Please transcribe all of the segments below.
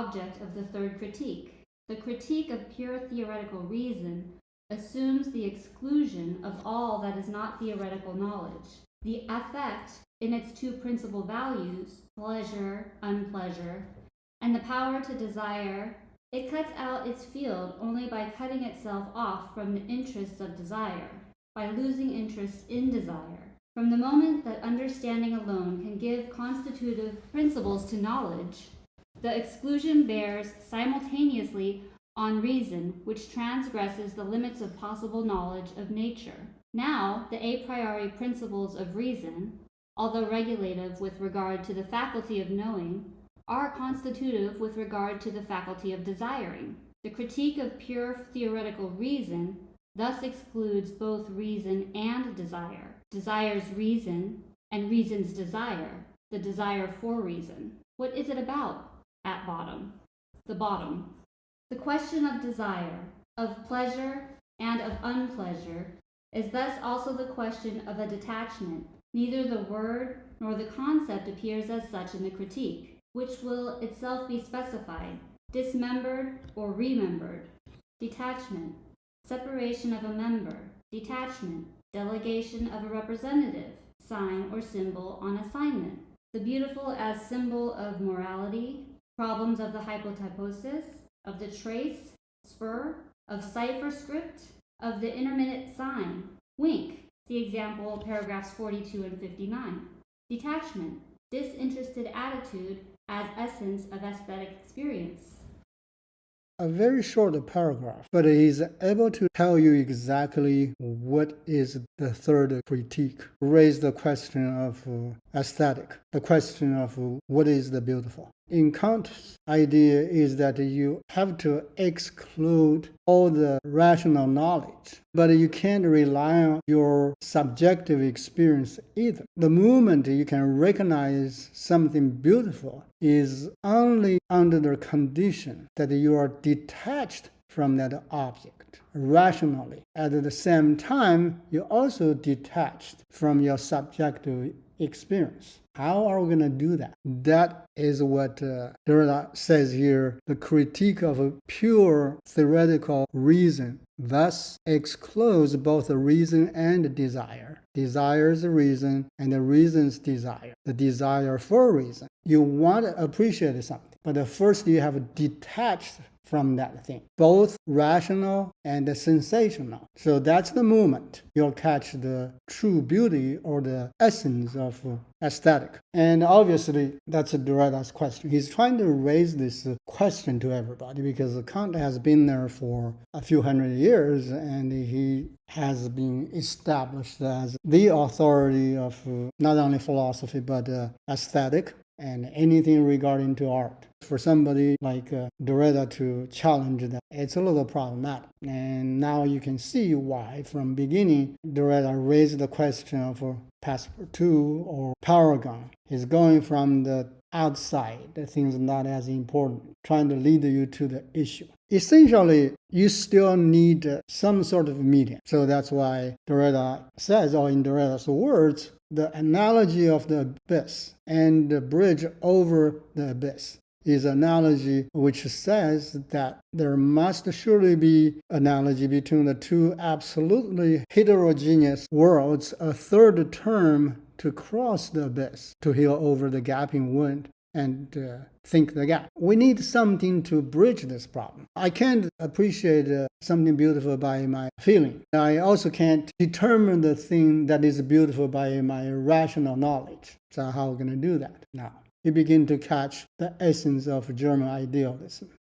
object of the third critique. The critique of pure theoretical reason assumes the exclusion of all that is not theoretical knowledge. The affect, in its two principal values, pleasure, unpleasure, and the power to desire, it cuts out its field only by cutting itself off from the interests of desire, by losing interest in desire. From the moment that understanding alone can give constitutive principles to knowledge, the exclusion bears simultaneously on reason, which transgresses the limits of possible knowledge of nature. Now, the a priori principles of reason, although regulative with regard to the faculty of knowing, are constitutive with regard to the faculty of desiring. The critique of pure theoretical reason thus excludes both reason and desire, desire's reason and reason's desire, the desire for reason. What is it about at bottom? The bottom. The question of desire, of pleasure, and of unpleasure is thus also the question of a detachment. Neither the word nor the concept appears as such in the critique, which will itself be specified, dismembered or remembered, detachment, separation of a member, detachment, delegation of a representative, sign or symbol on assignment, the beautiful as symbol of morality, problems of the hypotyposis, of the trace, spur, of cipher script, of the intermittent sign, wink, see example paragraphs 42 and 59. Detachment, disinterested attitude as essence of aesthetic experience. A very short paragraph, but he's able to tell you exactly what is the third critique. Raise the question of aesthetic, the question of what is the beautiful. In Kant's idea is that you have to exclude all the rational knowledge, but you can't rely on your subjective experience either. The moment you can recognize something beautiful is only under the condition that you are detached from that object rationally. At the same time, you're also detached from your subjective experience. How are we going to do that? That is what Derrida says here. The critique of a pure theoretical reason thus excludes both the reason and desire. Desire is a reason, and the reason's desire. The desire for reason. You want to appreciate something, but first you have detached from that thing, both rational and sensational. So that's the moment you'll catch the true beauty or the essence of aesthetic. And obviously, that's Derrida's question. He's trying to raise this question to everybody because Kant has been there for a few hundred years, and he has been established as the authority of not only philosophy, but aesthetic and anything regarding to art. For somebody like Derrida to challenge that, it's a little problematic. And now you can see why, from beginning, Derrida raised the question of Passepartout or Parergon. He's going from the outside, the things not as important, trying to lead you to the issue. Essentially, you still need some sort of medium. So that's why Derrida says, or in Derrida's words, the analogy of the abyss and the bridge over the abyss is an analogy which says that there must surely be analogy between the two absolutely heterogeneous worlds, a third term to cross the abyss, to heal over the gaping wound and think the gap. We need something to bridge this problem. I can't appreciate something beautiful by my feeling. I also can't determine the thing that is beautiful by my rational knowledge. So how are we going to do that now? You begin to catch the essence of German idealism.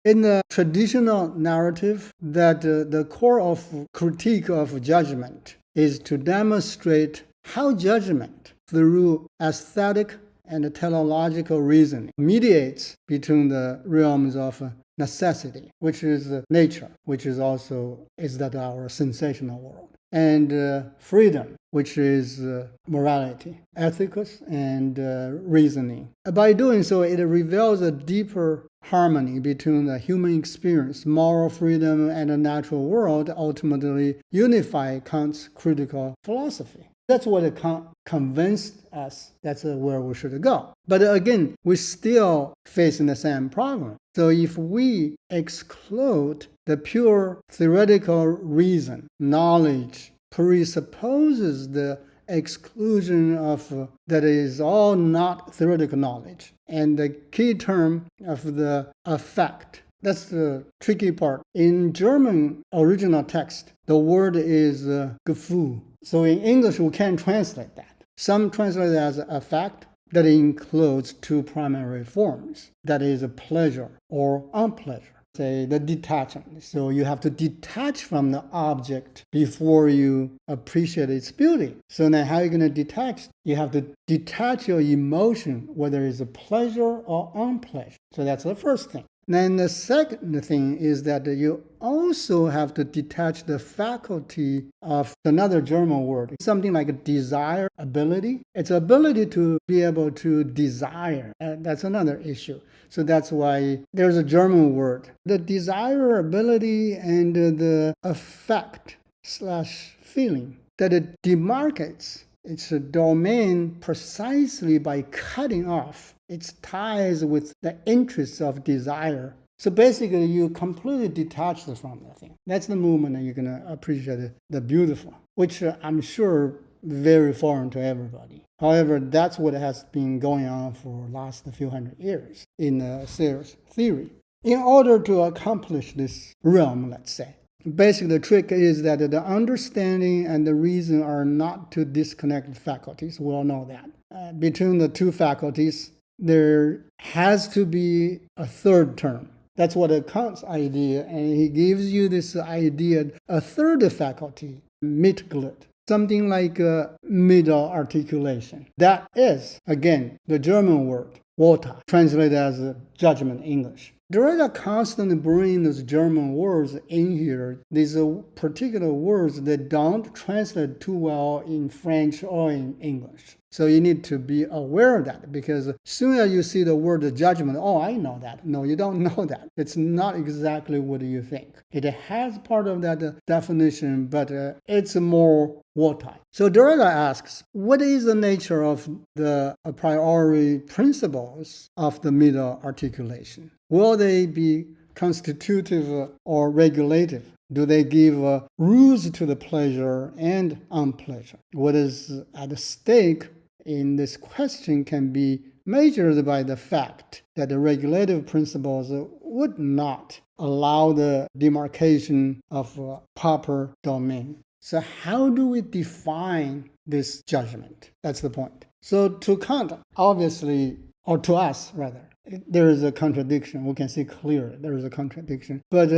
In the traditional narrative, that the core of critique of judgment is to demonstrate how judgment, through aesthetic and teleological reasoning, mediates between the realms of necessity, which is nature, which is also that our sensational world, and freedom, which is morality, ethics, and reasoning. By doing so, it reveals a deeper harmony between the human experience, moral freedom, and the natural world, ultimately unify Kant's critical philosophy. That's what it convinced us that's where we should go. But again, we're still facing the same problem. So if we exclude the pure theoretical reason, knowledge presupposes the exclusion of that is all not theoretical knowledge. And the key term of the effect, that's the tricky part. In German original text, the word is Gefühl. So in English, we can't translate that. Some translate it as effect that includes two primary forms, that is pleasure or unpleasure. Say the detachment. So you have to detach from the object before you appreciate its beauty. So now how are you going to detach? You have to detach your emotion, whether it's a pleasure or unpleasure. So that's the first thing. Then the second thing is that you also have to detach the faculty of another German word, something like a desire ability. It's ability to be able to desire. That's another issue. So that's why there's a German word. The desire ability and the affect / feeling that it demarcates its domain precisely by cutting off its ties with the interests of desire. So basically, you completely detach from the thing. That's the moment that you're going to appreciate the beautiful, which I'm sure very foreign to everybody. However, that's what has been going on for the last few hundred years in serious theory. In order to accomplish this realm, let's say, basically the trick is that the understanding and the reason are not two disconnected faculties. We all know that. Between the two faculties, there has to be a third term. That's what Kant's idea, and he gives you this idea, a third faculty, Mitglied, something like middle articulation. That is, again, the German word, Urteil, translated as judgment in English. Derrida constantly brings those German words in here, these particular words that don't translate too well in French or in English. So you need to be aware of that, because as soon as you see the word judgment, oh, I know that. No, you don't know that. It's not exactly what you think. It has part of that definition, but it's more watertight. So Derrida asks, what is the nature of the a priori principles of the middle articulation? Will they be constitutive or regulative? Do they give rules to the pleasure and unpleasure? What is at stake in this question can be measured by the fact that the regulative principles would not allow the demarcation of a proper domain. So how do we define this judgment? That's the point. So to Kant, obviously, or to us rather, there is a contradiction. We can see clearly there is a contradiction. But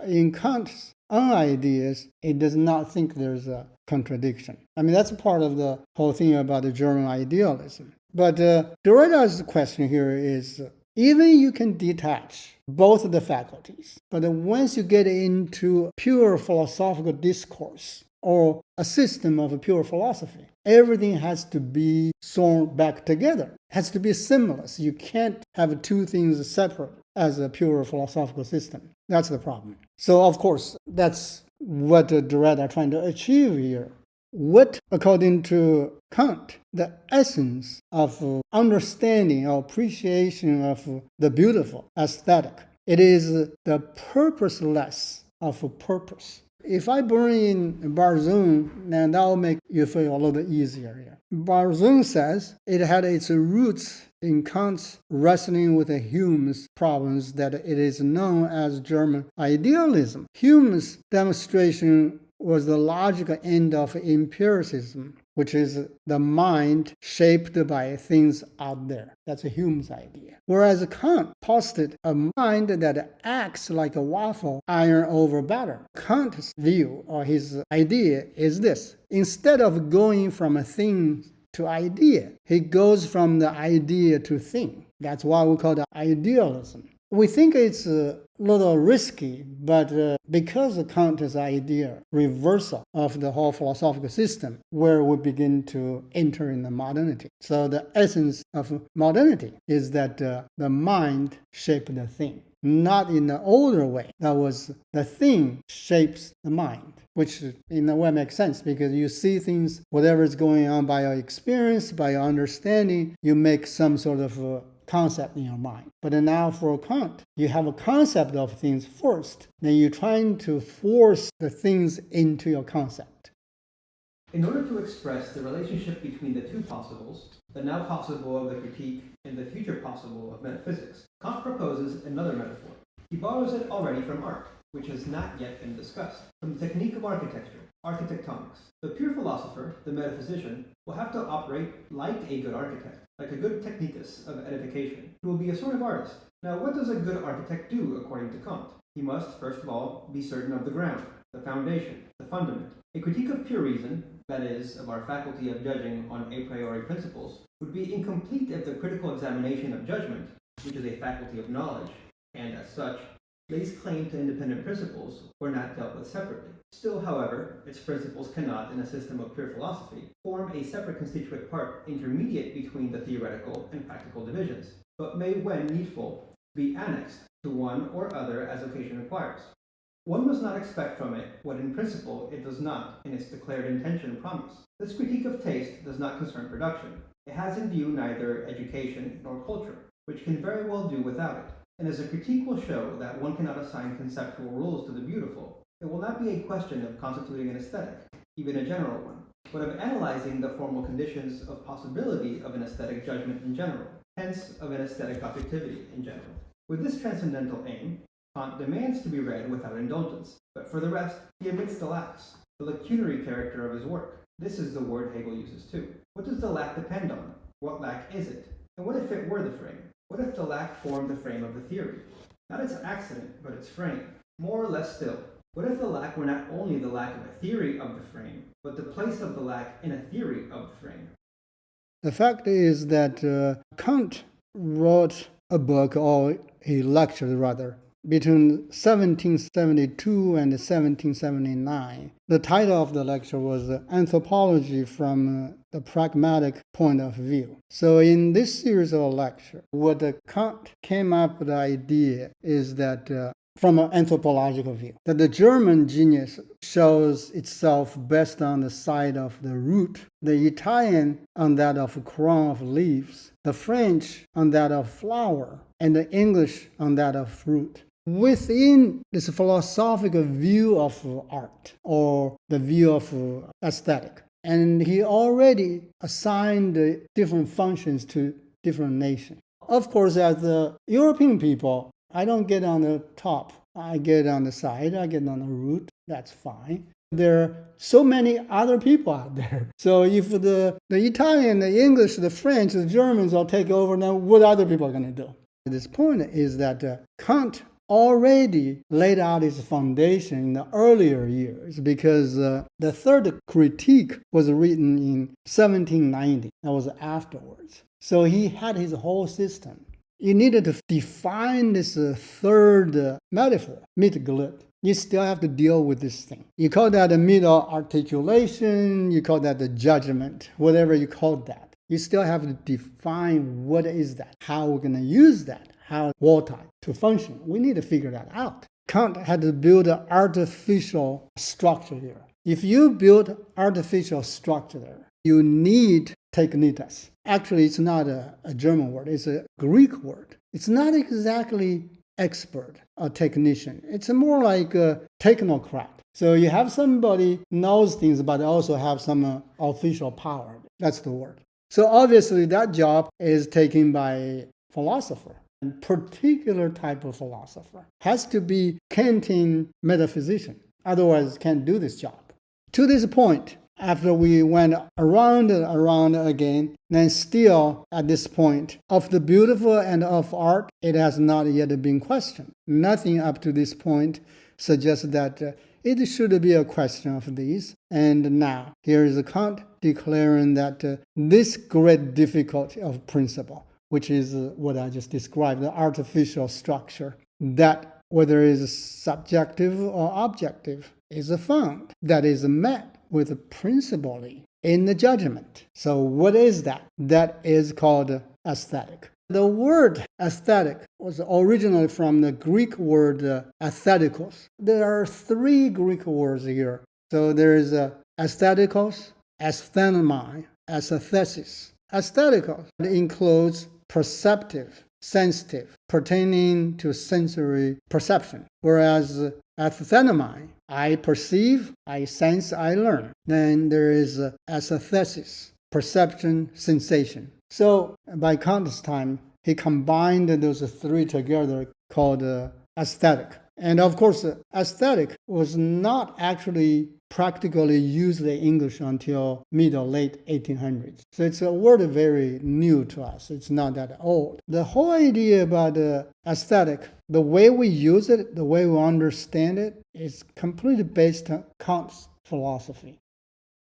in Kant's own ideas, it does not think there's a contradiction. I mean, that's part of the whole thing about the German idealism. But Derrida's question here is, even you can detach both of the faculties, but once you get into pure philosophical discourse or a system of a pure philosophy, everything has to be sewn back together. It has to be seamless. You can't have two things separate as a pure philosophical system. That's the problem. So, of course, that's what Derrida are trying to achieve here. What, according to Kant, the essence of understanding or appreciation of the beautiful aesthetic, it is the purposeless of a purpose. If I bring in Barzun, then that will make you feel a little easier here. Barzun says it had its roots in Kant's wrestling with Hume's problems that it is known as German idealism. Hume's demonstration was the logical end of empiricism, which is the mind shaped by things out there. That's Hume's idea. Whereas Kant posited a mind that acts like a waffle iron over batter. Kant's view or his idea is this. Instead of going from a thing to idea, he goes from the idea to thing. That's why we call it idealism. We think it's a little risky, But because of Kant's idea, reversal of the whole philosophical system, where we begin to enter in the modernity. So the essence of modernity is that the mind shaped the thing. Not in the older way. That was the thing shapes the mind, which in a way makes sense because you see things, whatever is going on by your experience, by your understanding, you make some sort of concept in your mind. But then now for Kant, you have a concept of things first, then you're trying to force the things into your concept. In order to express the relationship between the two possibles, the now possible of the critique and the future possible of metaphysics, Kant proposes another metaphor. He borrows it already from art, which has not yet been discussed, from the technique of architecture, architectonics. The pure philosopher, the metaphysician, will have to operate like a good architect, like a good technicus of edification, who will be a sort of artist. Now, what does a good architect do according to Kant? He must, first of all, be certain of the ground, the foundation, the fundament. A critique of pure reason, that is, of our faculty of judging on a priori principles, would be incomplete if the critical examination of judgment, which is a faculty of knowledge, and as such, lays claim to independent principles, were not dealt with separately. Still, however, its principles cannot, in a system of pure philosophy, form a separate constituent part intermediate between the theoretical and practical divisions, but may, when needful, be annexed to one or other as occasion requires. One must not expect from it what in principle it does not in its declared intention and promise. This critique of taste does not concern production. It has in view neither education nor culture, which can very well do without it. And as a critique will show that one cannot assign conceptual rules to the beautiful, it will not be a question of constituting an aesthetic, even a general one, but of analyzing the formal conditions of possibility of an aesthetic judgment in general, hence of an aesthetic objectivity in general. With this transcendental aim, Kant demands to be read without indulgence, but for the rest, he omits the lacks, the lacunary character of his work. This is the word Hegel uses too. What does the lack depend on? What lack is it? And what if it were the frame? What if the lack formed the frame of the theory? Not its accident, but its frame. More or less still, what if the lack were not only the lack of a theory of the frame, but the place of the lack in a theory of the frame? The fact is that Kant wrote a book, or he lectured rather, between 1772 and 1779. The title of the lecture was Anthropology from the Pragmatic Point of View. So in this series of lectures, what Kant came up with the idea is that from an anthropological view, that the German genius shows itself best on the side of the root, the Italian on that of crown of leaves, the French on that of flower, and the English on that of fruit. Within this philosophical view of art, or the view of aesthetic, and he already assigned different functions to different nations. Of course, as the European people, I don't get on the top. I get on the side. I get on the root. That's fine. There are so many other people out there. So if the Italian, the English, the French, the Germans all take over, then what other people are going to do? This point is that Kant already laid out his foundation in the earlier years because the third critique was written in 1790. That was afterwards. So he had his whole system. You needed to define this third metaphor, Mitglied. You still have to deal with this thing. You call that a middle articulation, you call that the judgment, whatever you call that. You still have to define what is that, how we're going to use that, how watertight to function. We need to figure that out. Kant had to build an artificial structure here. If you build artificial structure there, you need technitas. Actually, it's not a German word. It's a Greek word. It's not exactly expert or technician. It's more like a technocrat. So you have somebody knows things, but also have some official power. That's the word. So obviously that job is taken by philosopher. A particular type of philosopher has to be Kantian metaphysician. Otherwise, can't do this job. To this point, after we went around and around again, then still at this point, of the beautiful and of art, it has not yet been questioned. Nothing up to this point suggests that it should be a question of these. And now, here is Kant declaring that this great difficulty of principle, which is what I just described, the artificial structure, that whether it is subjective or objective, is found, that is met with principally in the judgment. So what is that? That is called aesthetic. The word aesthetic was originally from the Greek word aesthetikos. There are three Greek words here. So there is aesthetikos, asthenomai, aesthesis. Aesthetikos includes perceptive, sensitive, pertaining to sensory perception, whereas asthenomai, I perceive, I sense, I learn. Then there is aesthesis, perception, sensation. So by Kant's time, he combined those three together called aesthetic. And of course, aesthetic was not actually practically used in English until late 1800s. So it's a word very new to us. It's not that old. The whole idea about aesthetic, the way we use it, the way we understand it, is completely based on Kant's philosophy.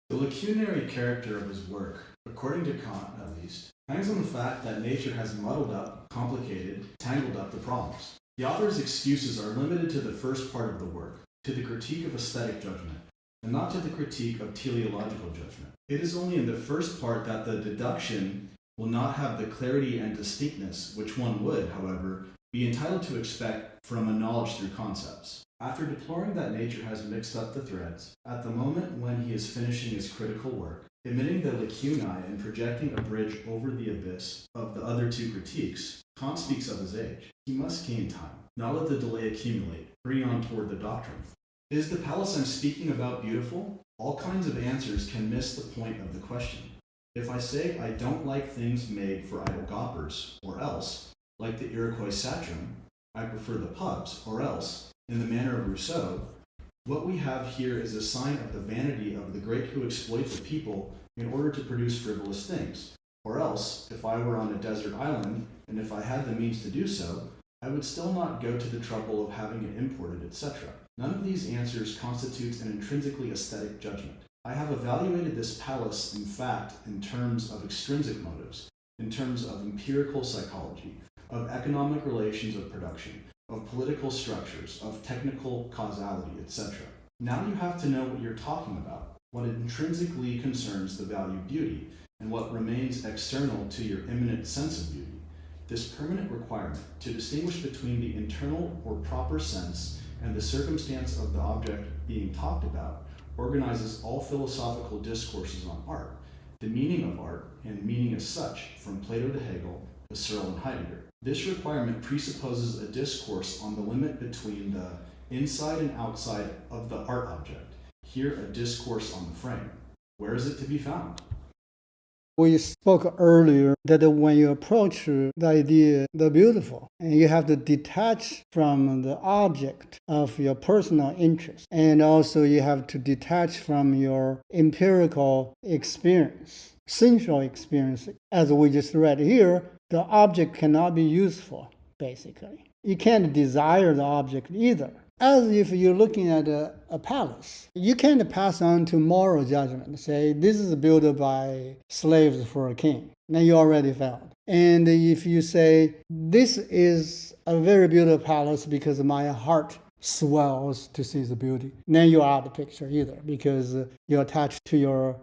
The lacunary character of his work, according to Kant at least, hangs on the fact that nature has muddled up, complicated, tangled up the problems. The author's excuses are limited to the first part of the work, to the critique of aesthetic judgment, and not to the critique of teleological judgment. It is only in the first part that the deduction will not have the clarity and distinctness which one would, however, be entitled to expect from a knowledge through concepts. After deploring that nature has mixed up the threads, at the moment when he is finishing his critical work, admitting the lacunae and projecting a bridge over the abyss of the other two critiques, Kant speaks of his age. He must gain time, not let the delay accumulate, hurry on toward the doctrine. Is the palace I'm speaking about beautiful? All kinds of answers can miss the point of the question. If I say I don't like things made for idle gawpers, or else, like the Iroquois sachem, I prefer the pubs, or else, in the manner of Rousseau, what we have here is a sign of the vanity of the great who exploit the people in order to produce frivolous things. Or else, if I were on a desert island, and if I had the means to do so, I would still not go to the trouble of having it imported, etc. None of these answers constitutes an intrinsically aesthetic judgment. I have evaluated this palace, in fact, in terms of extrinsic motives, in terms of empirical psychology, of economic relations of production, of political structures, of technical causality, etc. Now you have to know what you're talking about, what intrinsically concerns the value of beauty, and what remains external to your immanent sense of beauty. This permanent requirement to distinguish between the internal or proper sense and the circumstance of the object being talked about organizes all philosophical discourses on art, the meaning of art, and meaning as such, from Plato to Hegel to Searle and Heidegger. This requirement presupposes a discourse on the limit between the inside and outside of the art object, here a discourse on the frame. Where is it to be found? We spoke earlier that when you approach the idea, the beautiful, and you have to detach from the object of your personal interest, and also you have to detach from your empirical experience, sensual experience. As we just read here, the object cannot be useful, basically. You can't desire the object either. As if you're looking at a palace, you can't pass on to moral judgment, say, this is built by slaves for a king. Then you already failed. And if you say, this is a very beautiful palace because my heart swells to see the beauty, then you're out of the picture either, because you're attached to your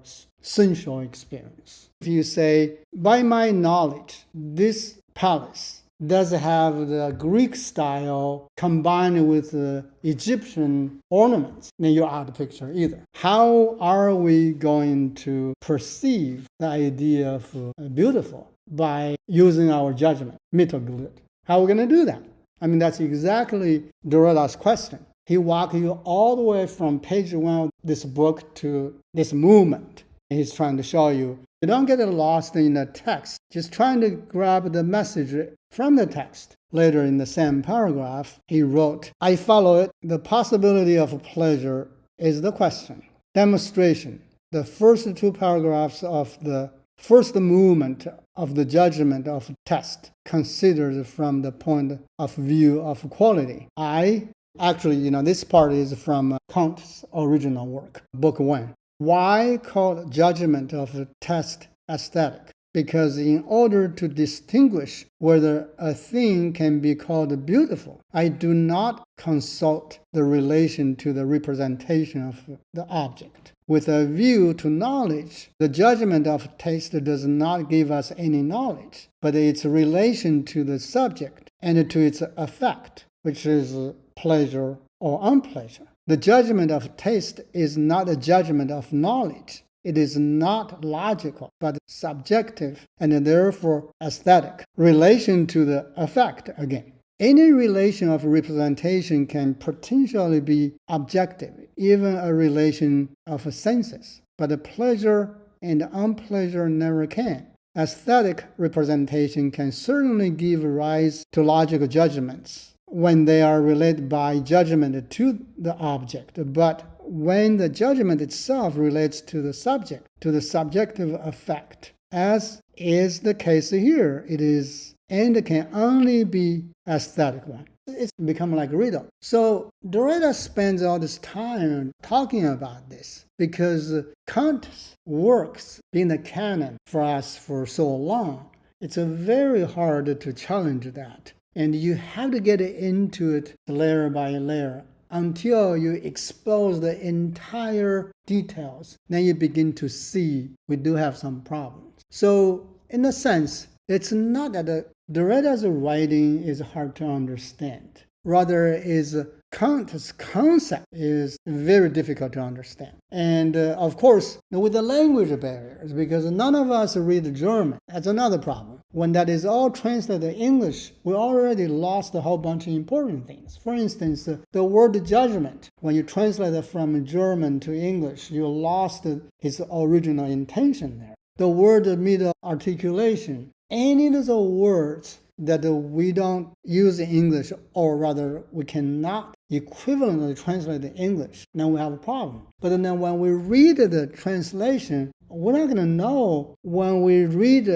sensual experience. If you say, by my knowledge, this palace does have the Greek style combined with the Egyptian ornaments, then you're out of the picture either. How are we going to perceive the idea of beautiful? By using our judgment, Mittelglied. How are we going to do that? I mean, that's exactly Derrida's question. He walked you all the way from page 1 of this book to this movement. He's trying to show you don't get lost in the text. Just trying to grab the message from the text. Later in the same paragraph, he wrote, I follow it. The possibility of pleasure is the question. Demonstration. The first two paragraphs of the first movement of the judgment of test, considered from the point of view of quality. This part is from Kant's original work, book 1. Why called judgment of test aesthetic? because in order to distinguish whether a thing can be called beautiful, I do not consult the relation to the representation of the object. With a view to knowledge, the judgment of taste does not give us any knowledge, but its relation to the subject and to its effect, which is pleasure or unpleasure. The judgment of taste is not a judgment of knowledge. It is not logical, but subjective and therefore aesthetic. Relation to the effect again. Any relation of representation can potentially be objective, even a relation of senses, but pleasure and unpleasure never can. Aesthetic representation can certainly give rise to logical judgments when they are related by judgment to the object, but when the judgment itself relates to the subject, to the subjective effect, as is the case here, it is and can only be aesthetic one. It's become like a riddle. So Derrida spends all this time talking about this because Kant's works being the canon for us for so long, it's very hard to challenge that. And you have to get into it layer by layer until you expose the entire details. Then you begin to see we do have some problems. So in a sense, it's not that Derrida's writing is hard to understand. Rather, is Kant's concept is very difficult to understand. And of course, with the language barriers, because none of us read German, that's another problem. When that is all translated to English, we already lost a whole bunch of important things. For instance, the word judgment, when you translate it from German to English, you lost its original intention there. The word middle articulation, any of the words that we don't use in English, or rather we cannot equivalently translate in English, then we have a problem. But then when we read the translation, we're not going to know when we read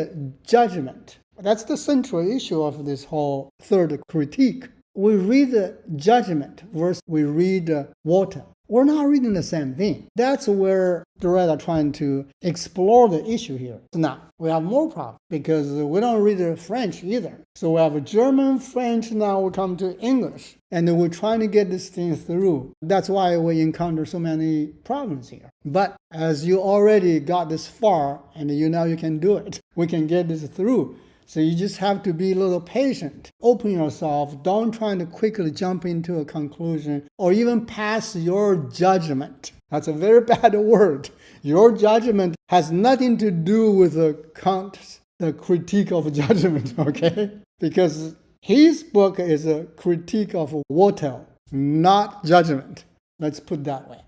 judgment. That's the central issue of this whole third critique. We read judgment versus we read water. We're not reading the same thing. That's where Derrida trying to explore the issue here. Now, we have more problems because we don't read French either. So we have German, French, now we come to English. And we're trying to get this thing through. That's why we encounter so many problems here. But as you already got this far, and you know you can do it, we can get this through. So you just have to be a little patient. Open yourself. Don't try to quickly jump into a conclusion or even pass your judgment. That's a very bad word. Your judgment has nothing to do with the critique of judgment, okay? Because his book is a critique of Water, not judgment. Let's put it that way.